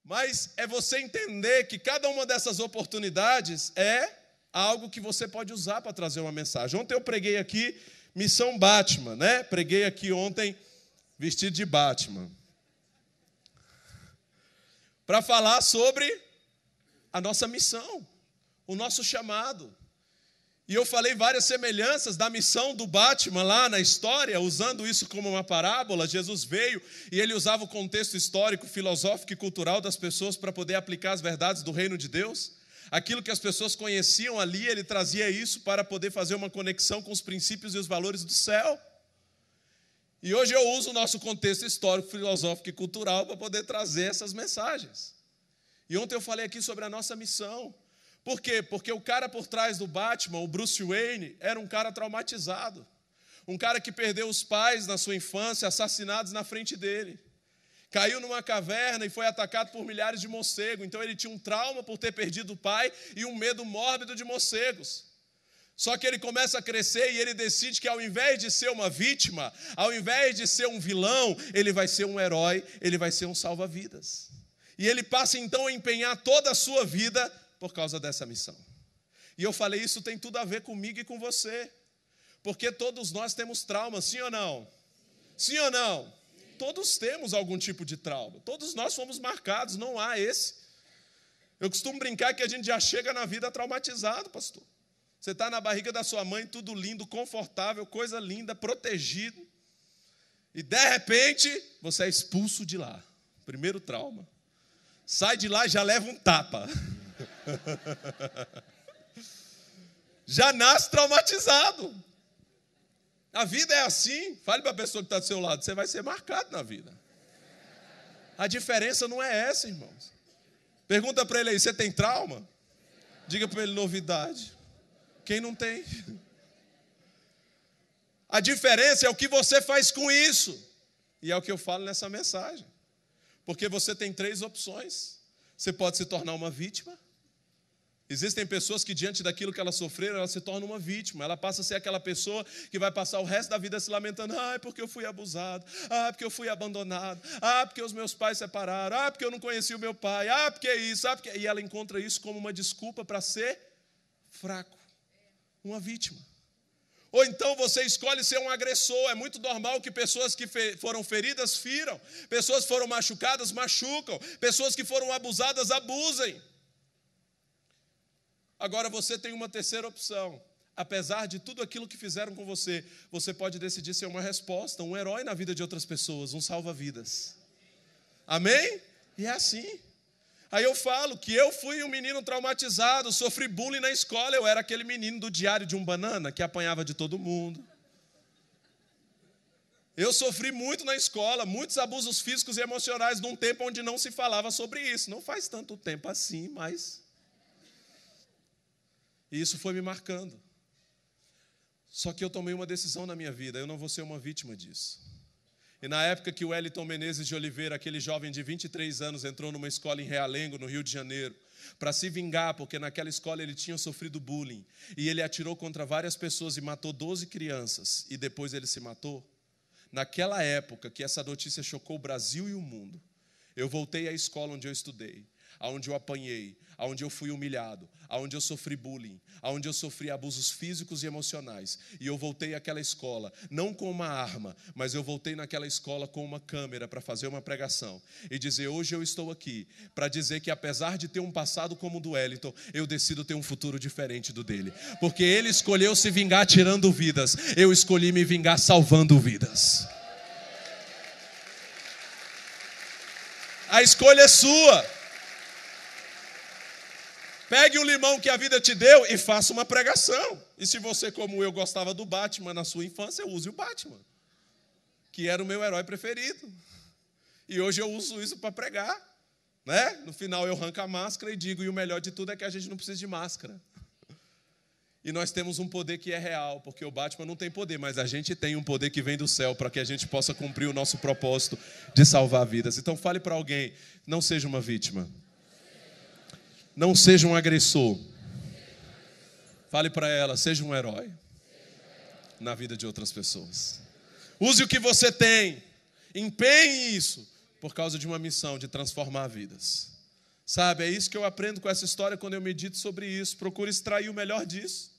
Mas é você entender que cada uma dessas oportunidades é algo que você pode usar para trazer uma mensagem. Ontem eu preguei aqui Missão Batman, né? Preguei aqui ontem vestido de Batman. Para falar sobre a nossa missão, o nosso chamado. E eu falei várias semelhanças da missão do Batman lá na história, usando isso como uma parábola. Jesus veio e ele usava o contexto histórico, filosófico e cultural das pessoas para poder aplicar as verdades do reino de Deus. Aquilo que as pessoas conheciam ali, ele trazia isso para poder fazer uma conexão com os princípios e os valores do céu. E hoje eu uso o nosso contexto histórico, filosófico e cultural para poder trazer essas mensagens. E ontem eu falei aqui sobre a nossa missão. Por quê? Porque o cara por trás do Batman, o Bruce Wayne, era um cara traumatizado. Um cara que perdeu os pais na sua infância, assassinados na frente dele. Caiu numa caverna e foi atacado por milhares de morcegos. Então ele tinha um trauma por ter perdido o pai e um medo mórbido de morcegos. Só que ele começa a crescer e ele decide que ao invés de ser uma vítima, ao invés de ser um vilão, ele vai ser um herói, ele vai ser um salva-vidas. E ele passa então a empenhar toda a sua vida por causa dessa missão. E eu falei, isso tem tudo a ver comigo e com você. Porque todos nós temos trauma, sim ou não? Sim ou não? Todos temos algum tipo de trauma. Todos nós fomos marcados, não há esse. Eu costumo brincar que a gente já chega na vida traumatizado, pastor. Você está na barriga da sua mãe, tudo lindo, confortável, coisa linda, protegido. E de repente, você é expulso de lá. Primeiro trauma. Sai de lá e já leva um tapa. Já nasce traumatizado. A vida é assim. Fale para a pessoa que está do seu lado, você vai ser marcado na vida. A diferença não é essa, irmãos. Pergunta para ele aí, você tem trauma? Diga para ele novidade. Quem não tem? A diferença é o que você faz com isso. E é o que eu falo nessa mensagem. Porque você tem 3 opções. Você pode se tornar uma vítima. Existem pessoas que diante daquilo que elas sofreram, ela se torna uma vítima. Ela passa a ser aquela pessoa que vai passar o resto da vida se lamentando. Ah, porque eu fui abusado. Ah, porque eu fui abandonado. Ah, porque os meus pais separaram. Ah, porque eu não conheci o meu pai. Ah, porque isso. Ah, porque... E ela encontra isso como uma desculpa para ser fraco. Uma vítima. Ou então você escolhe ser um agressor. É muito normal que pessoas que foram feridas firam. Pessoas que foram machucadas machucam. Pessoas que foram abusadas abusem. Agora você tem uma terceira opção. Apesar de tudo aquilo que fizeram com você, você pode decidir ser uma resposta, um herói na vida de outras pessoas, um salva-vidas. Amém? E é assim. Aí eu falo que eu fui um menino traumatizado, sofri bullying na escola, eu era aquele menino do Diário de um Banana que apanhava de todo mundo. Eu sofri muito na escola, muitos abusos físicos e emocionais num tempo onde não se falava sobre isso. Não faz tanto tempo assim, mas... E isso foi me marcando. Só que eu tomei uma decisão na minha vida, eu não vou ser uma vítima disso. E na época que o Wellington Menezes de Oliveira, aquele jovem de 23 anos, entrou numa escola em Realengo, no Rio de Janeiro, para se vingar, porque naquela escola ele tinha sofrido bullying, e ele atirou contra várias pessoas e matou 12 crianças, e depois ele se matou. Naquela época que essa notícia chocou o Brasil e o mundo, eu voltei à escola onde eu estudei, aonde eu apanhei, aonde eu fui humilhado, aonde eu sofri bullying, aonde eu sofri abusos físicos e emocionais. E eu voltei àquela escola, não com uma arma, mas eu voltei naquela escola com uma câmera para fazer uma pregação. E dizer, hoje eu estou aqui para dizer que apesar de ter um passado como o do Wellington, eu decido ter um futuro diferente do dele. Porque ele escolheu se vingar tirando vidas, eu escolhi me vingar salvando vidas. A escolha é sua. Pegue o limão que a vida te deu e faça uma pregação. E se você, como eu, gostava do Batman na sua infância, use o Batman, que era o meu herói preferido. E hoje eu uso isso para pregar. Né? No final eu arranco a máscara e digo, e o melhor de tudo é que a gente não precisa de máscara. E nós temos um poder que é real, porque o Batman não tem poder, mas a gente tem um poder que vem do céu para que a gente possa cumprir o nosso propósito de salvar vidas. Então fale para alguém, não seja uma vítima. Não seja um agressor. Fale para ela, seja um herói na vida de outras pessoas. Use o que você tem. Empenhe isso por causa de uma missão de transformar vidas. Sabe, é isso que eu aprendo com essa história quando eu medito sobre isso. Procuro extrair o melhor disso.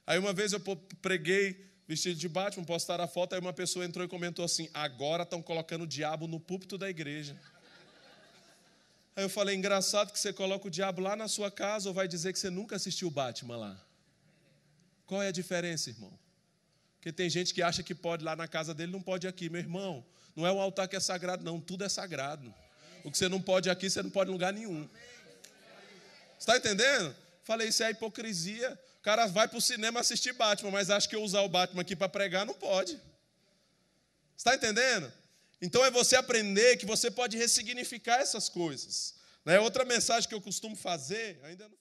Aí uma vez eu preguei vestido de Batman, postaram a foto, aí uma pessoa entrou e comentou assim: agora estão colocando o diabo no púlpito da igreja. Aí eu falei: engraçado que você coloca o diabo lá na sua casa ou vai dizer que você nunca assistiu o Batman lá? Qual é a diferença, irmão? Porque tem gente que acha que pode lá na casa dele, não pode aqui. Meu irmão, não é o altar que é sagrado, não. Tudo é sagrado. O que você não pode aqui, você não pode em lugar nenhum. Você está entendendo? Falei, isso é hipocrisia. O cara vai para o cinema assistir Batman, mas acha que eu usar o Batman aqui para pregar, não pode. Você está entendendo? Então é você aprender que você pode ressignificar essas coisas. Outra mensagem que eu costumo fazer, ainda não